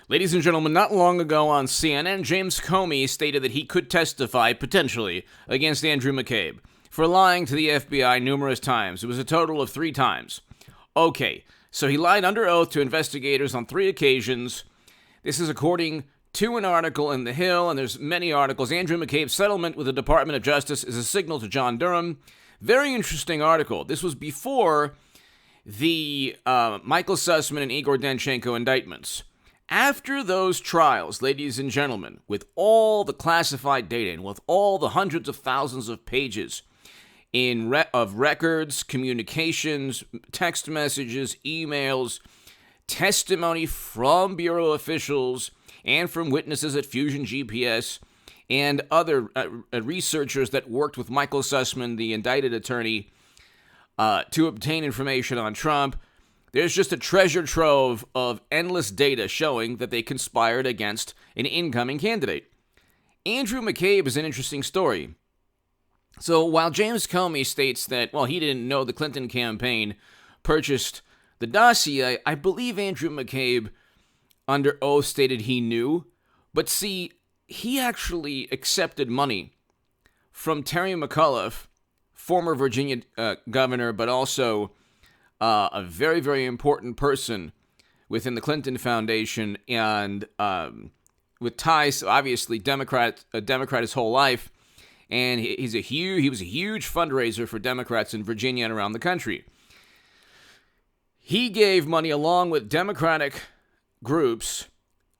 Ladies and gentlemen, not long ago on CNN, James Comey stated that he could testify, potentially, against Andrew McCabe for lying to the FBI numerous times. It was a total of 3 times. Okay, so he lied under oath to investigators on 3 occasions. This is according to an article in The Hill, and there's many articles. Andrew McCabe's settlement with the Department of Justice is a signal to John Durham. Very interesting article. This was before the Michael Sussman and Igor Danchenko indictments. After those trials, ladies and gentlemen, with all the classified data and with all the hundreds of thousands of pages of records, communications, text messages, emails, testimony from Bureau officials and from witnesses at Fusion GPS and other researchers that worked with Michael Sussman, the indicted attorney, to obtain information on Trump, there's just a treasure trove of endless data showing that they conspired against an incoming candidate. Andrew McCabe is an interesting story. So while James Comey states that, well, he didn't know the Clinton campaign purchased the dossier, I believe Andrew McCabe, under oath, stated he knew. But see, he actually accepted money from Terry McAuliffe, former Virginia governor, but also a very, very important person within the Clinton Foundation, and with ties, obviously, a Democrat his whole life, and he was a huge fundraiser for Democrats in Virginia and around the country. He gave money along with Democratic groups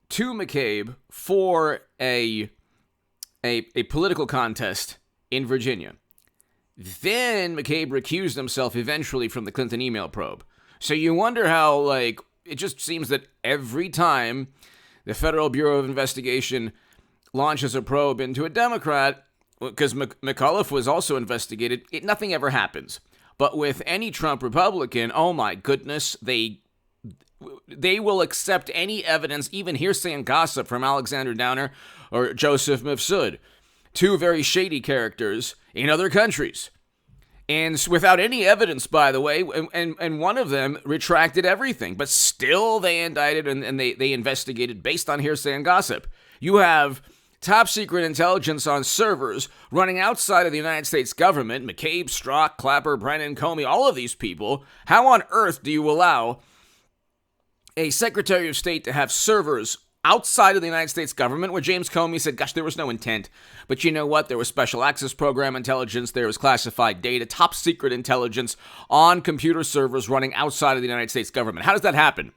to McCabe for a political contest in Virginia. Then McCabe recused himself eventually from the Clinton email probe. So you wonder how, it just seems that every time the Federal Bureau of Investigation launches a probe into a Democrat, because McAuliffe was also investigated, nothing ever happens. But with any Trump Republican, oh my goodness, they will accept any evidence, even hearsay and gossip from Alexander Downer or Joseph Mifsud, 2 very shady characters in other countries. And without any evidence, by the way, and one of them retracted everything, but still they indicted and they investigated based on hearsay and gossip. You have top secret intelligence on servers running outside of the United States government, McCabe, Strzok, Clapper, Brennan, Comey, all of these people. How on earth do you allow a Secretary of State to have servers outside of the United States government, where James Comey said, gosh, there was no intent. But you know what? There was special access program intelligence. There was classified data, top secret intelligence on computer servers running outside of the United States government. How does that happen?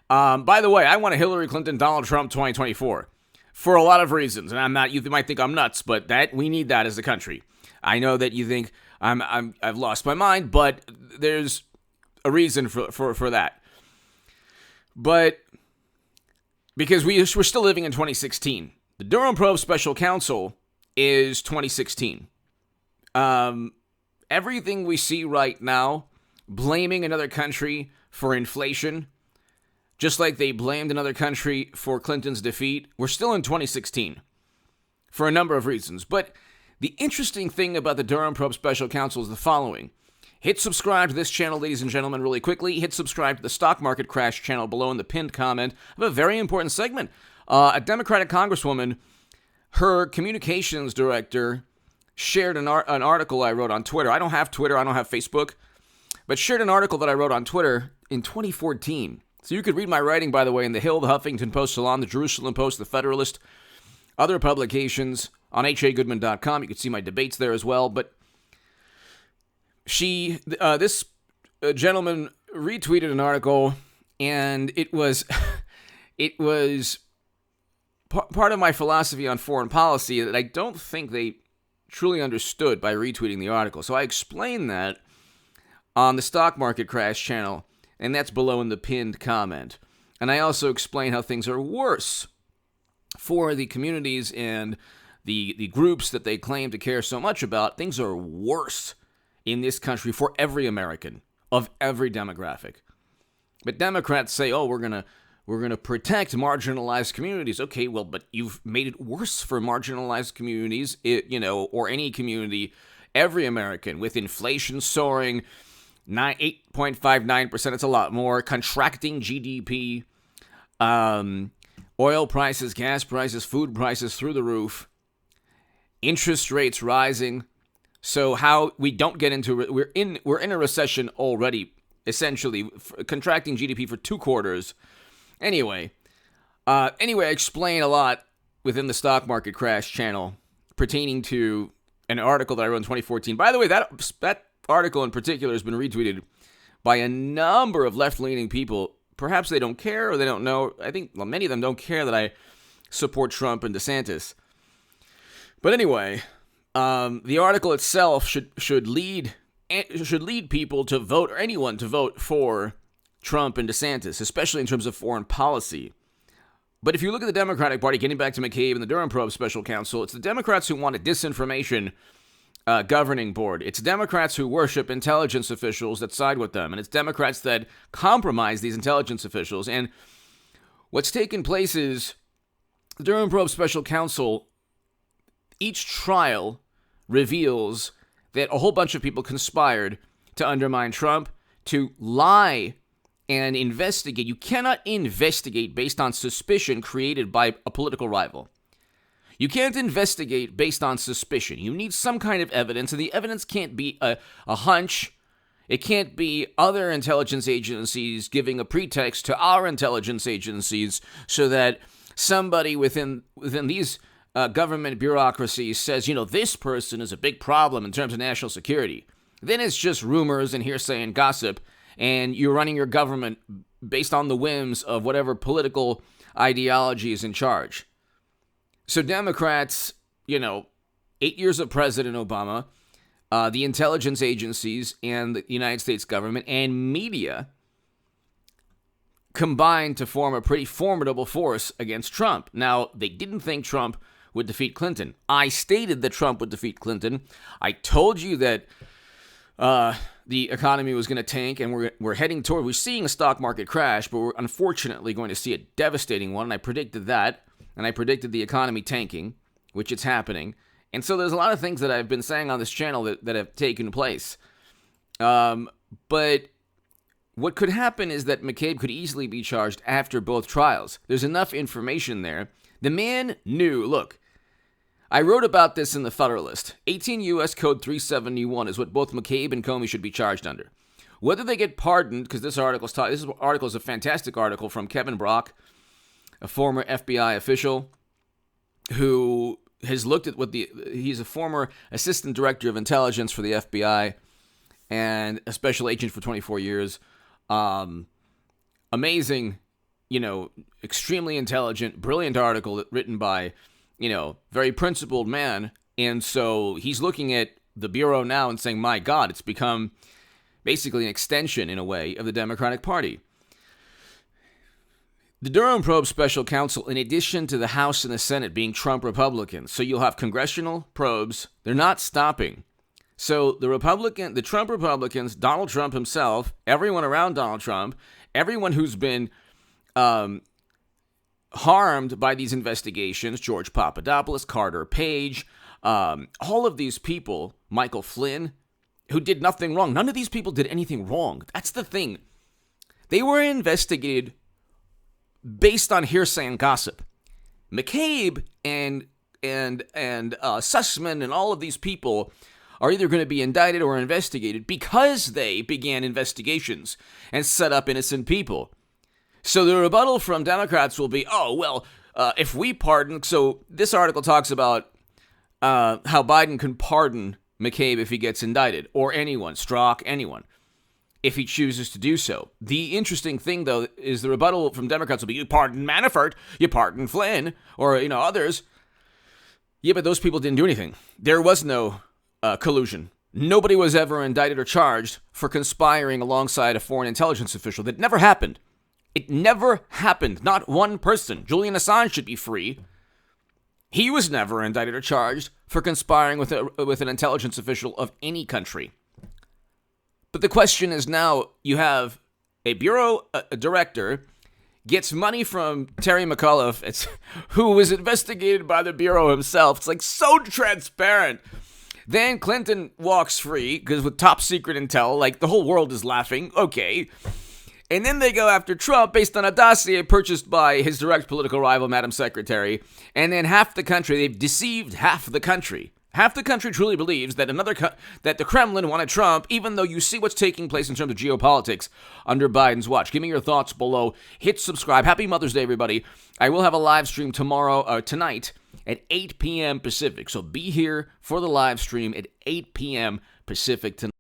By the way, I want a Hillary Clinton, Donald Trump 2024 for a lot of reasons. And you might think I'm nuts, but we need that as a country. I know that you think I've lost my mind, but there's a reason for that. But because we're still living in 2016. The Durham Probe Special Counsel is 2016. Everything we see right now, blaming another country for inflation, just like they blamed another country for Clinton's defeat, we're still in 2016 for a number of reasons. But the interesting thing about the Durham Probe Special Counsel is the following. Hit subscribe to this channel, ladies and gentlemen, really quickly. Hit subscribe to the Stock Market Crash channel below in the pinned comment of a very important segment. A Democratic Congresswoman, her communications director, shared an article I wrote on Twitter. I don't have Twitter, I don't have Facebook, but shared an article that I wrote on Twitter in 2014. So you could read my writing, by the way, in The Hill, The Huffington Post, Salon, The Jerusalem Post, The Federalist, other publications on hagoodman.com. You can see my debates there as well, but this gentleman retweeted an article, and it was part of my philosophy on foreign policy that I don't think they truly understood by retweeting the article. So I explained that on the Stock Market Crash channel, and that's below in the pinned comment. And I also explain how things are worse for the communities and the groups that they claim to care so much about. Things are worse in this country for every American of every demographic. But Democrats say, oh, we're gonna protect marginalized communities. Okay, well, but you've made it worse for marginalized communities, or any community, every American, with inflation soaring 8.59%. It's a lot more. Contracting GDP, Oil prices, gas prices, food prices through the roof. Interest rates rising. So how we don't get into we're in a recession already, essentially contracting GDP for 2 quarters. Anyway, I explain a lot within the stock market crash channel pertaining to an article that I wrote in 2014. By the way, that article in particular has been retweeted by a number of left-leaning people. Perhaps they don't care or they don't know. I think many of them don't care that I support Trump and DeSantis. But anyway, the article itself should lead people to vote, or anyone to vote for Trump and DeSantis, especially in terms of foreign policy. But if you look at the Democratic Party, getting back to McCabe and the Durham probe special counsel, it's the Democrats who want a disinformation governing board. It's Democrats who worship intelligence officials that side with them. And it's Democrats that compromise these intelligence officials. And what's taken place is the Durham probe special counsel, each trial reveals that a whole bunch of people conspired to undermine Trump, to lie and investigate. You cannot investigate based on suspicion created by a political rival. You can't investigate based on suspicion. You need some kind of evidence, and the evidence can't be a hunch. It can't be other intelligence agencies giving a pretext to our intelligence agencies so that somebody within these government bureaucracies says, this person is a big problem in terms of national security. Then it's just rumors and hearsay and gossip, and you're running your government based on the whims of whatever political ideology is in charge. So Democrats, 8 years of President Obama, the intelligence agencies and the United States government and media combined to form a pretty formidable force against Trump. Now, they didn't think Trump would defeat Clinton. I stated that Trump would defeat Clinton. I told you that the economy was going to tank, and we're seeing a stock market crash, but we're unfortunately going to see a devastating one, and I predicted that, and I predicted the economy tanking, which it's happening. And so there's a lot of things that I've been saying on this channel that have taken place. But what could happen is that McCabe could easily be charged after both trials. There's enough information there. The man knew, look, I wrote about this in the Federalist. 18 U.S. Code 371 is what both McCabe and Comey should be charged under. Whether they get pardoned, because this article is a fantastic article from Kevin Brock, a former FBI official who has looked at he's a former assistant director of intelligence for the FBI and a special agent for 24 years. Amazing, extremely intelligent, brilliant article written by very principled man. And so he's looking at the Bureau now and saying, my God, it's become basically an extension, in a way, of the Democratic Party. The Durham probe special counsel, in addition to the House and the Senate being Trump Republicans, so you'll have congressional probes, they're not stopping. So the Trump Republicans, Donald Trump himself, everyone around Donald Trump, everyone who's been harmed by these investigations, George Papadopoulos, Carter Page, all of these people, Michael Flynn, who did nothing wrong. None of these people did anything wrong. That's the thing. They were investigated based on hearsay and gossip. McCabe and Sussman and all of these people are either going to be indicted or investigated because they began investigations and set up innocent people. So the rebuttal from Democrats will be, if we pardon... So this article talks about how Biden can pardon McCabe if he gets indicted, or anyone, Strzok, anyone, if he chooses to do so. The interesting thing, though, is the rebuttal from Democrats will be, you pardon Manafort, you pardon Flynn, or, others. Yeah, but those people didn't do anything. There was no collusion. Nobody was ever indicted or charged for conspiring alongside a foreign intelligence official. That never happened. It never happened. Not one person. Julian Assange should be free. He was never indicted or charged for conspiring with an intelligence official of any country. But the question is now, you have a bureau director gets money from Terry McAuliffe, who was investigated by the bureau himself. It's like so transparent. Then Clinton walks free because with top secret intel, like the whole world is laughing. Okay. And then they go after Trump based on a dossier purchased by his direct political rival, Madam Secretary. And then half the country, they've deceived half the country. Half the country truly believes that that the Kremlin wanted Trump, even though you see what's taking place in terms of geopolitics under Biden's watch. Give me your thoughts below. Hit subscribe. Happy Mother's Day, everybody. I will have a live stream tonight at 8 p.m. Pacific. So be here for the live stream at 8 p.m. Pacific tonight.